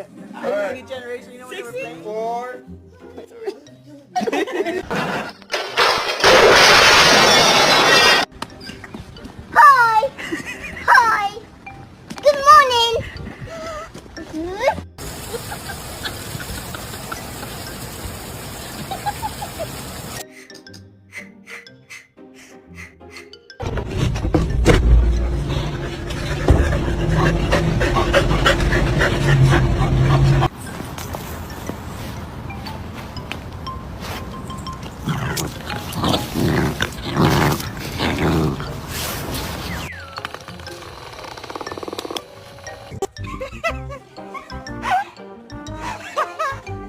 New generation, you know what they were playing? 4. Hi! Hi! Good morning!